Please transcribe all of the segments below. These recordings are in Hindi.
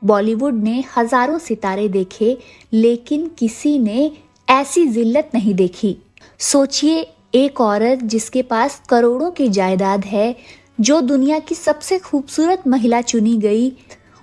बॉलीवुड ने हजारों सितारे देखे, लेकिन किसी ने ऐसी जिल्लत नहीं देखी। सोचिए, एक औरत जिसके पास करोड़ों की जायदाद है, जो दुनिया की सबसे खूबसूरत महिला चुनी गई,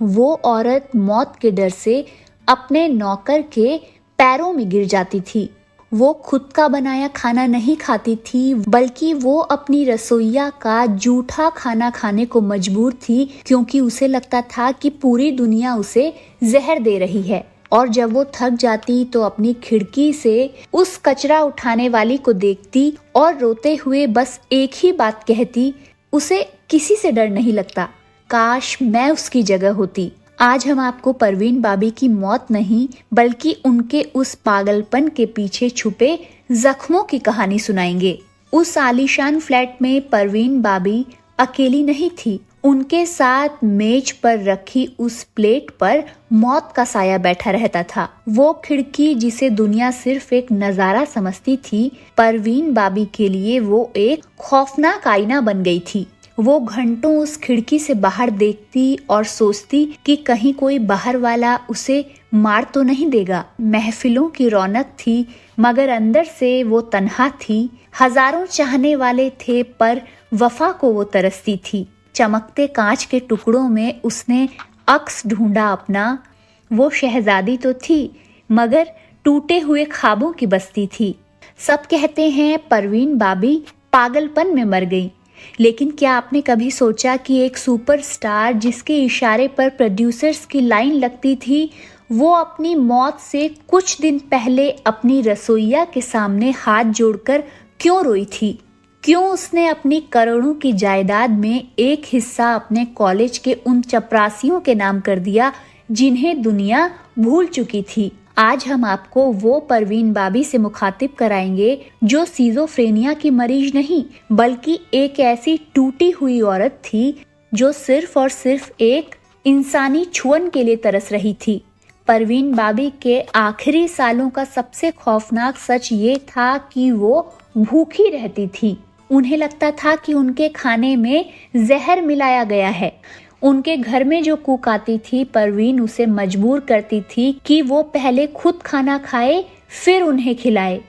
वो औरत मौत के डर से अपने नौकर के पैरों में गिर जाती थी। वो खुद का बनाया खाना नहीं खाती थी, बल्कि वो अपनी रसोइया का जूठा खाना खाने को मजबूर थी, क्योंकि उसे लगता था कि पूरी दुनिया उसे जहर दे रही है। और जब वो थक जाती तो अपनी खिड़की से उस कचरा उठाने वाली को देखती और रोते हुए बस एक ही बात कहती, उसे किसी से डर नहीं लगता, काश मैं उसकी जगह होती। आज हम आपको परवीन बाबी की मौत नहीं, बल्कि उनके उस पागलपन के पीछे छुपे जख्मों की कहानी सुनाएंगे। उस आलीशान फ्लैट में परवीन बाबी अकेली नहीं थी। उनके साथ मेज पर रखी उस प्लेट पर मौत का साया बैठा रहता था। वो खिड़की जिसे दुनिया सिर्फ एक नजारा समझती थी, परवीन बाबी के लिए वो एक खौफनाक आईना बन गई थी। वो घंटों उस खिड़की से बाहर देखती और सोचती कि कहीं कोई बाहर वाला उसे मार तो नहीं देगा। महफिलों की रौनक थी, मगर अंदर से वो तन्हा थी। हजारों चाहने वाले थे, पर वफा को वो तरसती थी। चमकते कांच के टुकड़ों में उसने अक्स ढूंढा अपना। वो शहजादी तो थी, मगर टूटे हुए ख्वाबों की बस्ती थी। सब कहते हैं परवीन बाबी पागलपन में मर गई, लेकिन क्या आपने कभी सोचा कि एक सुपरस्टार जिसके इशारे पर प्रोड्यूसर्स की लाइन लगती थी, वो अपनी मौत से कुछ दिन पहले अपनी रसोइया के सामने हाथ जोड़कर क्यों रोई थी? क्यों उसने अपनी करोड़ों की जायदाद में एक हिस्सा अपने कॉलेज के उन चपरासियों के नाम कर दिया जिन्हें दुनिया भूल चुकी थी? आज हम आपको वो परवीन बाबी से मुखातिब कराएंगे जो सिजोफ्रेनिया की मरीज नहीं, बल्कि एक ऐसी टूटी हुई औरत थी जो सिर्फ और सिर्फ एक इंसानी छुअन के लिए तरस रही थी। परवीन बाबी के आखिरी सालों का सबसे खौफनाक सच ये था कि वो भूखी रहती थी। उन्हें लगता था कि उनके खाने में जहर मिलाया गया है। उनके घर में जो कुक आती थी, परवीन उसे मजबूर करती थी कि वो पहले खुद खाना खाए, फिर उन्हें खिलाए।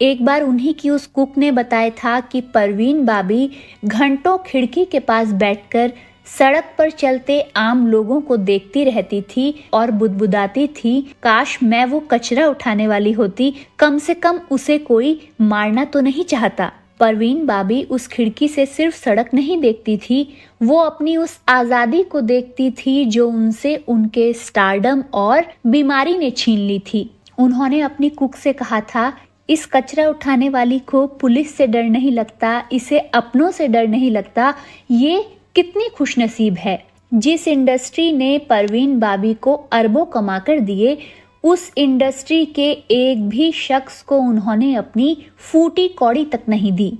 एक बार उन्हीं की उस कुक ने बताया था कि परवीन बाबी घंटों खिड़की के पास बैठकर सड़क पर चलते आम लोगों को देखती रहती थी और बुदबुदाती थी, काश मैं वो कचरा उठाने वाली होती, कम से कम उसे कोई मारना तो नहीं चाहता। परवीन बाबी उस खिड़की से सिर्फ सड़क नहीं देखती थी, वो अपनी उस आजादी को देखती थी जो उनसे उनके स्टारडम और बीमारी ने छीन ली थी। उन्होंने अपनी कुक से कहा था, इस कचरा उठाने वाली को पुलिस से डर नहीं लगता, इसे अपनों से डर नहीं लगता। ये कितनी खुशनसीब है। जिस इंडस्ट्री ने परवीन बाबी को अरबों कमाकर दिए, उस इंडस्ट्री के एक भी शख्स को उन्होंने अपनी फूटी कौड़ी तक नहीं दी।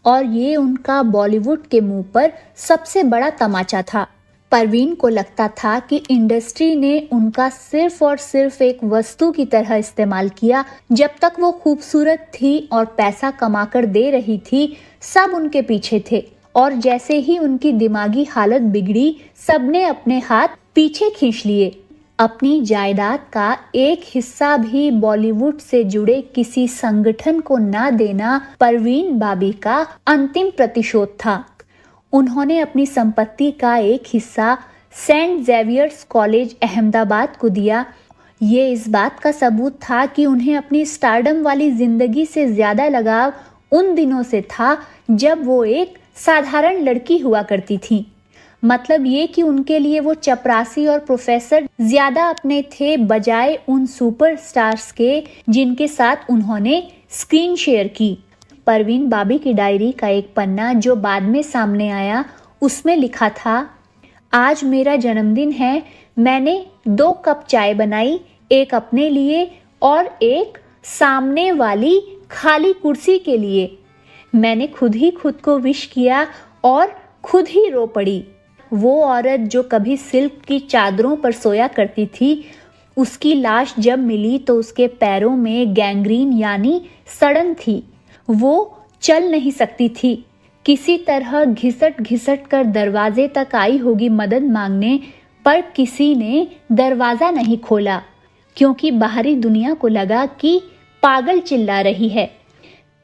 और ये उनका बॉलीवुड के मुंह पर सबसे बड़ा तमाचा था। परवीन को लगता था कि इंडस्ट्री ने उनका सिर्फ और सिर्फ एक वस्तु की तरह इस्तेमाल किया। जब तक वो खूबसूरत थी और पैसा कमाकर दे रही थी, सब उनके पीछे थे, और जैसे ही उनकी दिमागी हालत बिगड़ी, सबने अपने हाथ पीछे खींच लिए। अपनी जायदाद का एक हिस्सा भी बॉलीवुड से जुड़े किसी संगठन को ना देना परवीन बाबी का अंतिम प्रतिशोध था। उन्होंने अपनी संपत्ति का एक हिस्सा सेंट जेवियर्स कॉलेज अहमदाबाद को दिया। ये इस बात का सबूत था कि उन्हें अपनी स्टारडम वाली जिंदगी से ज्यादा लगाव उन दिनों से था जब वो एक साधारण लड़की हुआ करती थी। मतलब ये कि उनके लिए वो चपरासी और प्रोफेसर ज्यादा अपने थे, बजाय उन सुपरस्टार्स के जिनके साथ उन्होंने स्क्रीन शेयर की। परवीन बाबी की डायरी का एक पन्ना जो बाद में सामने आया, उसमें लिखा था, आज मेरा जन्मदिन है। मैंने 2 कप चाय बनाई, एक अपने लिए और एक सामने वाली खाली कुर्सी के लिए। मैंने खुद ही खुद को विश किया और खुद ही रो पड़ी। वो औरत जो कभी सिल्क की चादरों पर सोया करती थी, उसकी लाश जब मिली तो उसके पैरों में गैंग्रीन यानी सड़न थी। वो चल नहीं सकती थी। किसी तरह घिसट घिसट कर दरवाजे तक आई होगी मदद मांगने, पर किसी ने दरवाज़ा नहीं खोला, क्योंकि बाहरी दुनिया को लगा कि पागल चिल्ला रही है।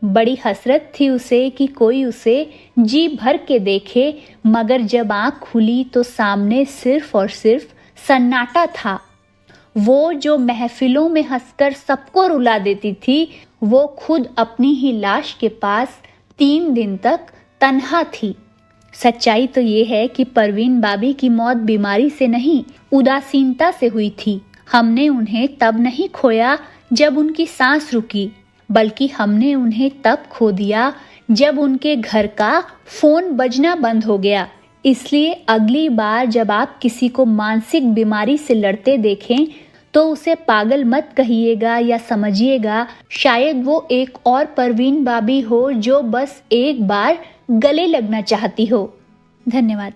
बड़ी हसरत थी उसे कि कोई उसे जी भर के देखे, मगर जब आँख खुली तो सामने सिर्फ और सिर्फ सन्नाटा था। वो जो महफिलों में हंसकर सबको रुला देती थी, वो खुद अपनी ही लाश के पास 3 दिन तक तन्हा थी। सच्चाई तो ये है कि परवीन बाबी की मौत बीमारी से नहीं, उदासीनता से हुई थी। हमने उन्हें तब नहीं खोया जब उनकी सांस रुकी, बल्कि हमने उन्हें तब खो दिया जब उनके घर का फोन बजना बंद हो गया। इसलिए अगली बार जब आप किसी को मानसिक बीमारी से लड़ते देखें तो उसे पागल मत कहिएगा या समझिएगा शायद वो एक और परवीन बाबी हो जो बस एक बार गले लगना चाहती हो। धन्यवाद।